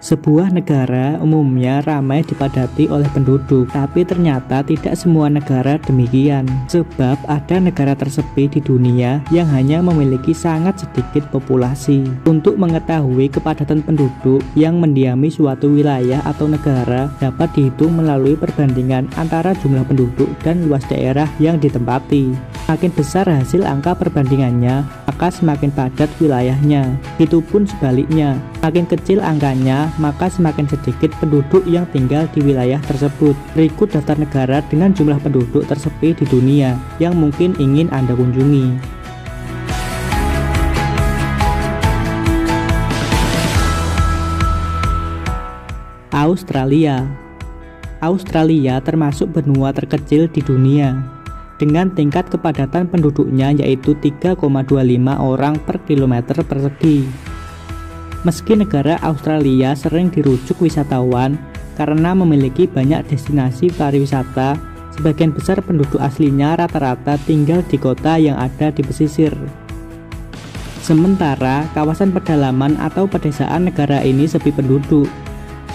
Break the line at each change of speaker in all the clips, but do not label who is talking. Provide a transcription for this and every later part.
Sebuah negara umumnya ramai dipadati oleh penduduk, tapi ternyata tidak semua negara demikian. Sebab ada negara tersepi di dunia yang hanya memiliki sangat sedikit populasi. Untuk mengetahui kepadatan penduduk yang mendiami suatu wilayah atau negara dapat dihitung melalui perbandingan antara jumlah penduduk dan luas daerah yang ditempati. Semakin besar hasil angka perbandingannya, maka semakin padat wilayahnya. Itupun sebaliknya, semakin kecil angkanya, maka semakin sedikit penduduk yang tinggal di wilayah tersebut. Berikut daftar negara dengan jumlah penduduk tersepi di dunia yang mungkin ingin Anda kunjungi. Australia. Australia termasuk benua terkecil di dunia dengan tingkat kepadatan penduduknya yaitu 3,25 orang per kilometer persegi. Meski negara Australia sering dirujuk wisatawan karena memiliki banyak destinasi pariwisata, sebagian besar penduduk aslinya rata-rata tinggal di kota yang ada di pesisir. Sementara kawasan pedalaman atau pedesaan negara ini sepi penduduk,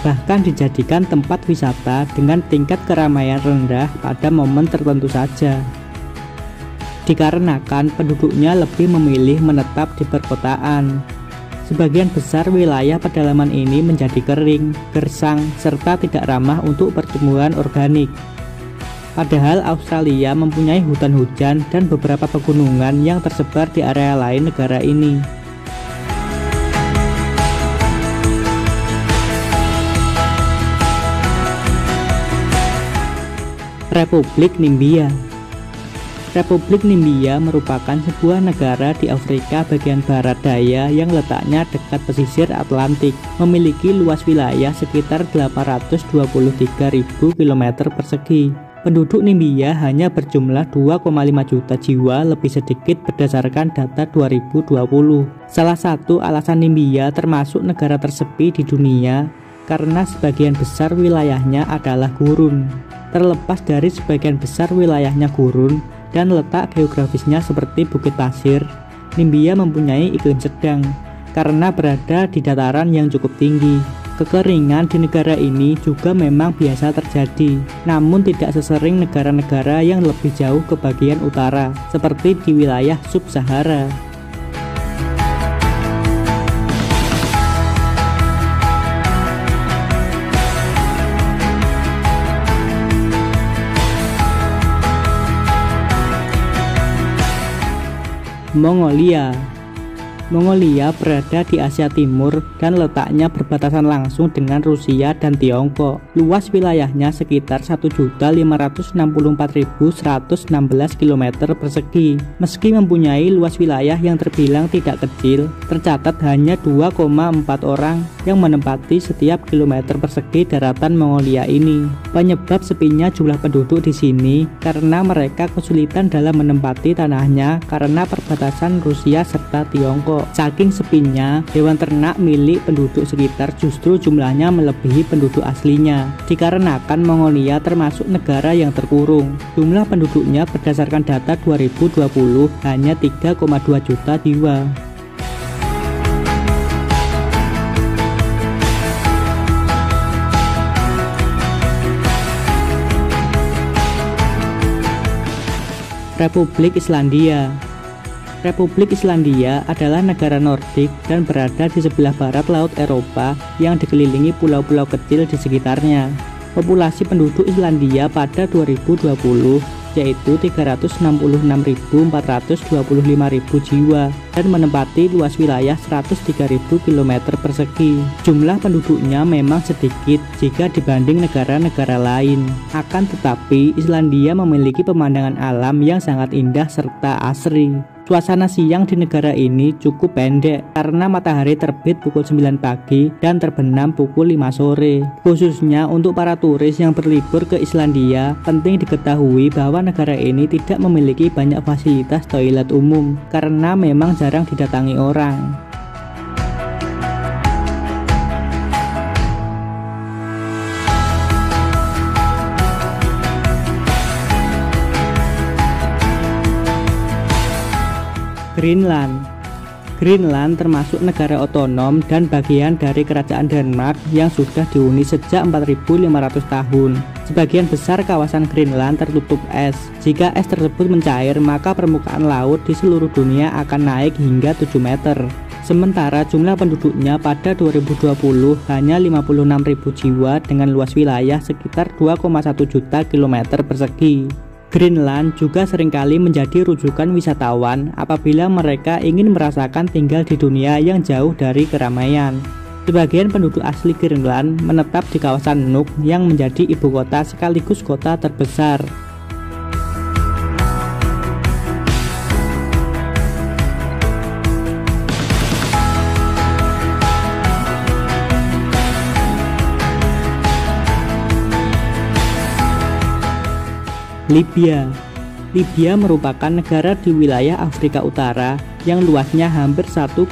bahkan dijadikan tempat wisata dengan tingkat keramaian rendah pada momen tertentu saja. Dikarenakan penduduknya lebih memilih menetap di perkotaan, sebagian besar wilayah pedalaman ini menjadi kering, gersang, serta tidak ramah untuk pertumbuhan organik. Padahal Australia mempunyai hutan hujan dan beberapa pegunungan yang tersebar di area lain negara ini. Republik Namibia. Republik Namibia merupakan sebuah negara di Afrika bagian barat daya yang letaknya dekat pesisir Atlantik, memiliki luas wilayah sekitar 823.000 km persegi. Penduduk Namibia hanya berjumlah 2,5 juta jiwa, lebih sedikit berdasarkan data 2020. Salah satu alasan Namibia termasuk negara tersepi di dunia karena sebagian besar wilayahnya adalah gurun. Terlepas dari sebagian besar wilayahnya gurun dan letak geografisnya seperti bukit pasir, Namibia mempunyai iklim sedang karena berada di dataran yang cukup tinggi. Kekeringan di negara ini juga memang biasa terjadi, namun tidak sesering negara-negara yang lebih jauh ke bagian utara, seperti di wilayah sub-Sahara. Mongolia. Mongolia berada di Asia Timur dan letaknya berbatasan langsung dengan Rusia dan Tiongkok. Luas wilayahnya sekitar 1.564.116 km persegi. Meski mempunyai luas wilayah yang terbilang tidak kecil, tercatat hanya 2,4 orang yang menempati setiap kilometer persegi daratan Mongolia ini. Penyebab sepinya jumlah penduduk di sini karena mereka kesulitan dalam menempati tanahnya karena perbatasan Rusia serta Tiongkok. Saking sepinya, hewan ternak milik penduduk sekitar justru jumlahnya melebihi penduduk aslinya. Dikarenakan Mongolia termasuk negara yang terkurung, jumlah penduduknya berdasarkan data 2020 hanya 3,2 juta jiwa. Republik Islandia. Republik Islandia adalah negara Nordik dan berada di sebelah barat Laut Eropa yang dikelilingi pulau-pulau kecil di sekitarnya. Populasi penduduk Islandia pada 2020 yaitu 366.425.000 jiwa dan menempati luas wilayah 103.000 km persegi. Jumlah penduduknya memang sedikit jika dibanding negara-negara lain. Akan tetapi Islandia memiliki pemandangan alam yang sangat indah serta asri. Suasana siang di negara ini cukup pendek karena matahari terbit pukul 9 pagi dan terbenam pukul 5 sore. Khususnya untuk para turis yang berlibur ke Islandia, penting diketahui bahwa negara ini tidak memiliki banyak fasilitas toilet umum karena memang jarang didatangi orang. Greenland. Greenland termasuk negara otonom dan bagian dari kerajaan Denmark yang sudah dihuni sejak 4.500 tahun. Sebagian besar kawasan Greenland tertutup es. Jika es tersebut mencair, maka permukaan laut di seluruh dunia akan naik hingga 7 meter. Sementara jumlah penduduknya pada 2020 hanya 56.000 jiwa dengan luas wilayah sekitar 2,1 juta kilometer persegi. Greenland juga seringkali menjadi rujukan wisatawan apabila mereka ingin merasakan tinggal di dunia yang jauh dari keramaian. Sebagian penduduk asli Greenland menetap di kawasan Nuuk yang menjadi ibu kota sekaligus kota terbesar. Libya merupakan negara di wilayah Afrika Utara yang luasnya hampir 1,8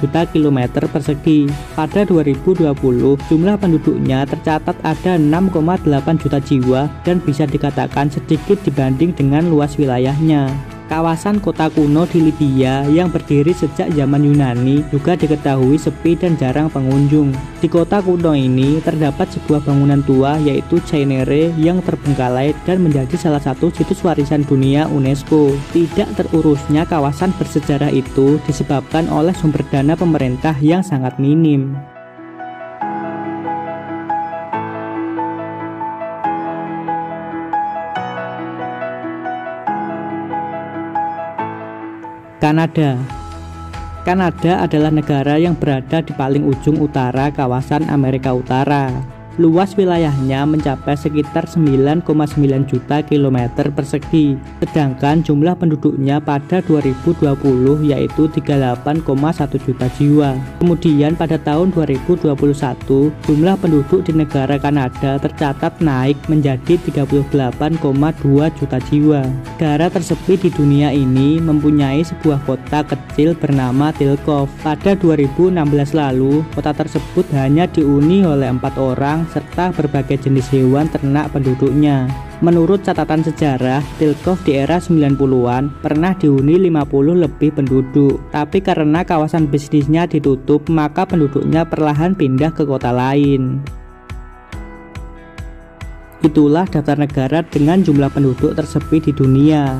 juta kilometer persegi. Pada 2020, jumlah penduduknya tercatat ada 6,8 juta jiwa dan bisa dikatakan sedikit dibanding dengan luas wilayahnya. Kawasan kota kuno di Libya yang berdiri sejak zaman Yunani juga diketahui sepi dan jarang pengunjung. Di kota kuno ini terdapat sebuah bangunan tua yaitu Cinere yang terbengkalai dan menjadi salah satu situs warisan dunia UNESCO. Tidak terurusnya kawasan bersejarah itu disebabkan oleh sumber dana pemerintah yang sangat minim. Kanada adalah negara yang berada di paling ujung utara kawasan Amerika Utara. Luas wilayahnya mencapai sekitar 9,9 juta kilometer persegi, sedangkan jumlah penduduknya pada 2020 yaitu 38,1 juta jiwa. Kemudian pada tahun 2021, jumlah penduduk di negara Kanada tercatat naik menjadi 38,2 juta jiwa. Negara tersepi di dunia ini mempunyai sebuah kota kecil bernama Tilkov. Pada 2016 lalu, kota tersebut hanya dihuni oleh 4 orang serta berbagai jenis hewan ternak penduduknya. Menurut catatan sejarah, Tilkov di era 90-an pernah dihuni 50 lebih penduduk. Tapi karena kawasan bisnisnya ditutup, maka penduduknya perlahan pindah ke kota lain. Itulah daftar negara dengan jumlah penduduk tersepi di dunia.